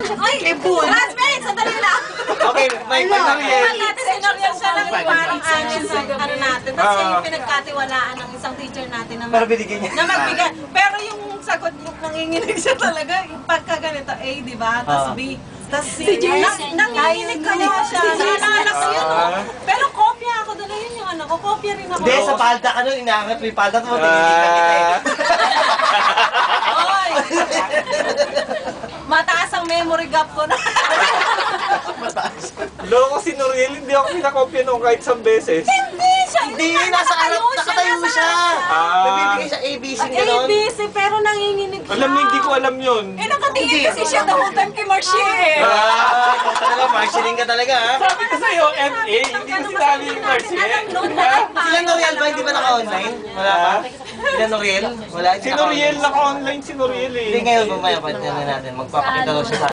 Classmates, sandali lang. Okay, may Noriel. Sinoriel siya lang parang action sa ano natin. Tapos siya yung pinagkatiwalaan ng isang teacher natin na Pero binigyan niya. na magbigay. Pero yung sagot niya, nanginginig siya talaga. Yung pagka ganito, A, di ba? Tapos B. Tapos C. Nanginginig kaya siya. Naalala ko yun. Pero kopya ako. Dala yun yung ano ko. Kopya rin ako. Hindi, sa palda ka nun, inaangat mo yung palda mo, tinitigan kita eh. Oy! Mataas ang memory gap ko na. Loko si Noriel, hindi ako pinakopya nung kahit isang beses. Hindi siya. Hindi, nasa harap, nakatayo siya. Nagbibigay siya ABC gano'n. ABC, pero nanginginig siya. Alam mo, hindi ko alam yun. Nakatingin kasi siya the whole time kay Marcie. Talaga, marshalling ka talaga ha. Sabi ko sa'yo, MA, hindi ko sinabi yung Marciel. Sila Noriel ba, hindi ba naka-online? Wala pa? Sila Noriel? Wala, Si Noriel, naka-online si Noriel eh. Hindi ngayon, mamaya pa natin, magpapakita daw siya sa